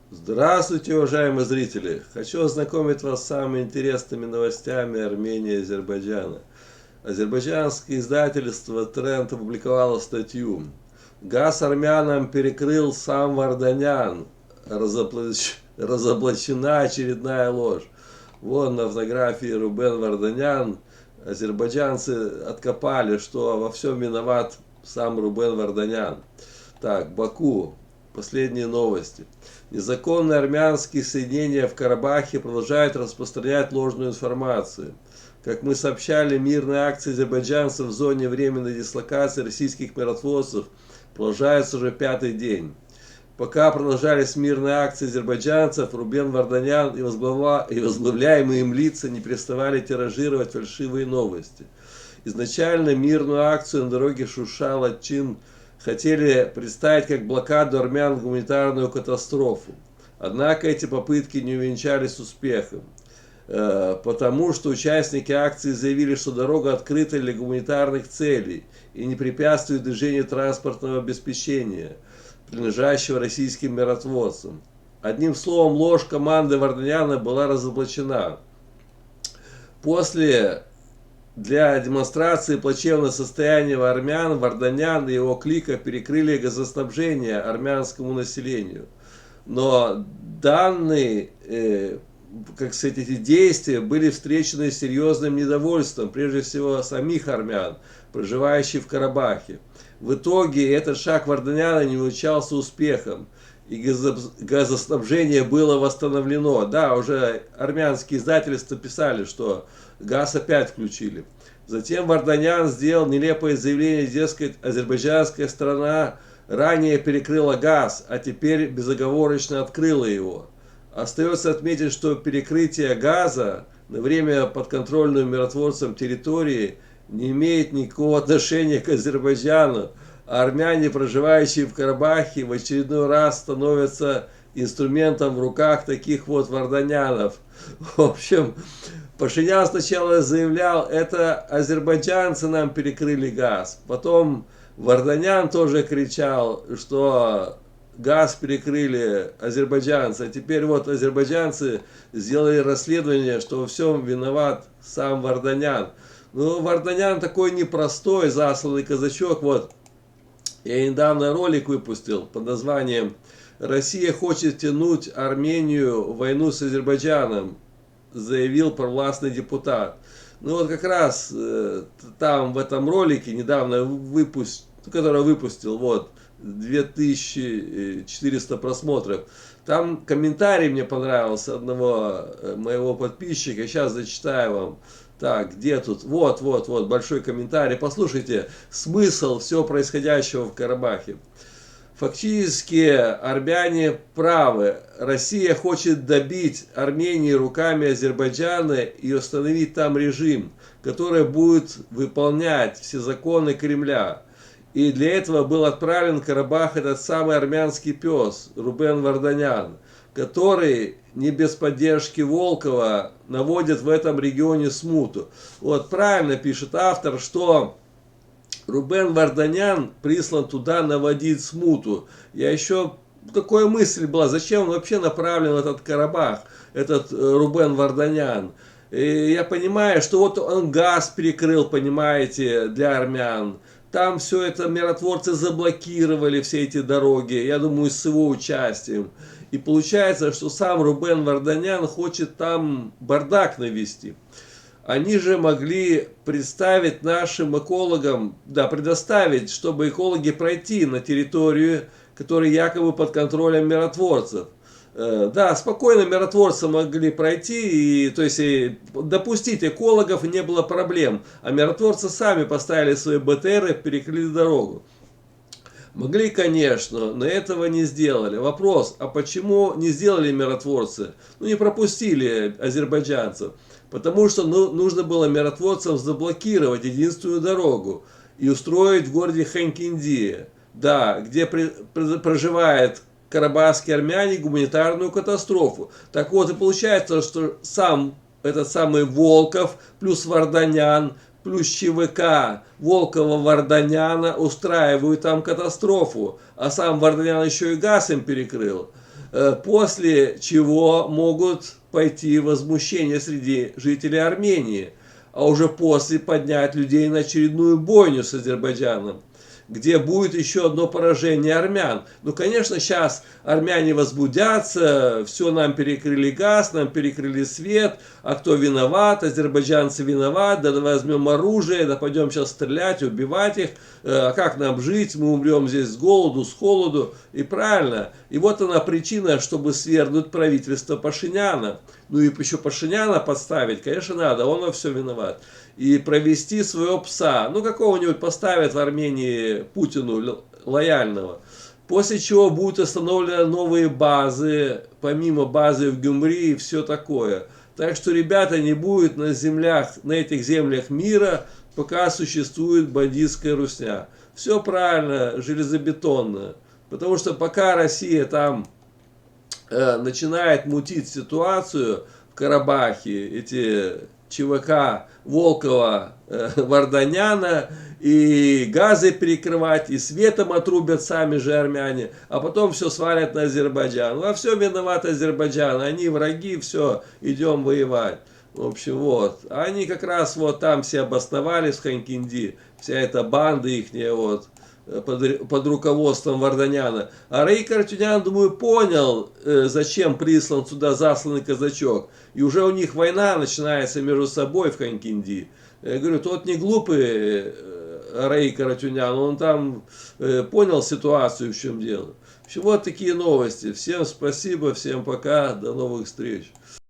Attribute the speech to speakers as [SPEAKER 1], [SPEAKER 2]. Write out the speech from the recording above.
[SPEAKER 1] Здравствуйте, уважаемые зрители! Хочу ознакомить вас с самыми интересными новостями Армении и Азербайджана. Азербайджанское издательство Тренд опубликовало статью «Газ армянам перекрыл сам Варданян. Разоблачена очередная ложь». Вон на фотографии Рубен Варданян. Азербайджанцы откопали, что во всем виноват сам Рубен Варданян. Так, Баку. Последние новости. Незаконные армянские соединения в Карабахе продолжают распространять ложную информацию. Как мы сообщали, мирные акции азербайджанцев в зоне временной дислокации российских миротворцев продолжаются уже пятый день. Пока продолжались мирные акции азербайджанцев, Рубен Варданян и возглавляемые им лица не переставали тиражировать фальшивые новости. Изначально мирную акцию на дороге Шуша-Лачин хотели представить как блокаду армян в гуманитарную катастрофу. Однако эти попытки не увенчались успехом, потому что участники акции заявили, что дорога открыта для гуманитарных целей и не препятствует движению транспортного обеспечения, принадлежащего российским миротворцам. Одним словом, ложь команды Варданяна была разоблачена. После для демонстрации плачевного состояния армян Варданян и его клика перекрыли газоснабжение армянскому населению. Но данные, как сказать, эти действия были встречены серьезным недовольством, прежде всего самих армян, проживающих в Карабахе. В итоге этот шаг Варданяна не увенчался успехом, и газоснабжение было восстановлено. Да, уже армянские издательства писали, что газ опять включили. Затем Варданян сделал нелепое заявление, дескать, азербайджанская страна ранее перекрыла газ, а теперь безоговорочно открыла его. Остается отметить, что перекрытие газа на время подконтрольной миротворцам территории не имеет никакого отношения к Азербайджану, а армяне, проживающие в Карабахе, в очередной раз становятся инструментом в руках таких вот варданянов. В общем, Пашинян сначала заявлял, это азербайджанцы нам перекрыли газ. Потом Варданян тоже кричал, что газ перекрыли азербайджанцы. А теперь вот азербайджанцы сделали расследование, что во всем виноват сам Варданян. Ну, Варданян такой непростой, засланный казачок. Вот, я недавно ролик выпустил под названием «Россия хочет тянуть Армению в войну с Азербайджаном», заявил провластный депутат. Ну вот как раз там в этом ролике недавно который выпустил, вот, 2400 просмотров. Там комментарий мне понравился одного моего подписчика. Сейчас зачитаю вам. Так, где тут? Вот, большой комментарий. Послушайте смысл всего происходящего в Карабахе. Фактически армяне правы. Россия хочет добить Армению руками Азербайджана и установить там режим, который будет выполнять все законы Кремля. И для этого был отправлен в Карабах этот самый армянский пес Рубен Варданян, который не без поддержки Волкова наводит в этом регионе смуту. Вот правильно пишет автор, что Рубен Варданян прислан туда наводить смуту. Я еще такая мысль была, зачем он вообще направлен в этот Карабах, этот Рубен Варданян. И я понимаю, что вот он газ перекрыл, понимаете, для армян. Там все это миротворцы заблокировали, все эти дороги, я думаю, с его участием. И получается, что сам Рубен Варданян хочет там бардак навести. Они же могли представить нашим экологам, да, предоставить, чтобы экологи пройти на территорию, которая якобы под контролем миротворцев. Да, спокойно миротворцы могли пройти, и, то есть и допустить экологов не было проблем. А миротворцы сами поставили свои БТРы и перекрыли дорогу. Могли, конечно, но этого не сделали. Вопрос, а почему не сделали миротворцы? Ну, не пропустили азербайджанцев. Потому что нужно было миротворцам заблокировать единственную дорогу и устроить в городе Ханкиндия, да, где проживает карабахские армяне, гуманитарную катастрофу. Так вот и получается, что сам этот самый Волков плюс Варданян плюс ЧВК Волкова-Варданяна устраивают там катастрофу, а сам Варданян еще и газ им перекрыл. после чего могут пойти возмущения среди жителей Армении, а уже после поднять людей на очередную бойню с Азербайджаном, где будет еще одно поражение армян. Ну, конечно, сейчас армяне возбудятся, все, нам перекрыли газ, нам перекрыли свет, а кто виноват? Азербайджанцы виноваты, да возьмем оружие, да пойдем сейчас стрелять, убивать их, а как нам жить, мы умрем здесь с голоду, с холоду, и правильно. И вот она причина, чтобы свергнуть правительство Пашиняна. Ну и еще Пашиняна подставить, конечно, надо, он во все виноват. И провести своего пса, ну какого-нибудь поставят в Армении Путину лояльного. После чего будут установлены новые базы, помимо базы в Гюмри и все такое. Так что, ребята, не будет на землях, на этих землях мира, пока существует бандитская русня. Все правильно, железобетонно. Потому что пока Россия там начинает мутить ситуацию в Карабахе, эти ЧВК Волкова, Варданяна, и газы перекрывать, и светом отрубят сами же армяне, а потом все свалят на Азербайджан. Во всем виноват Азербайджан, они враги, все, идем воевать. В общем, вот. Они как раз вот там все обосновались в Ханкинди, вся эта банда ихняя вот, под руководством Варданяна. А Раик Арутюнян, думаю, понял, зачем прислан сюда засланный казачок. И уже у них война начинается между собой в Ханкинди. Я говорю, тот не глупый Раик Арутюнян, он там понял ситуацию, в чем дело. В общем, вот такие новости. Всем спасибо, всем пока, до новых встреч.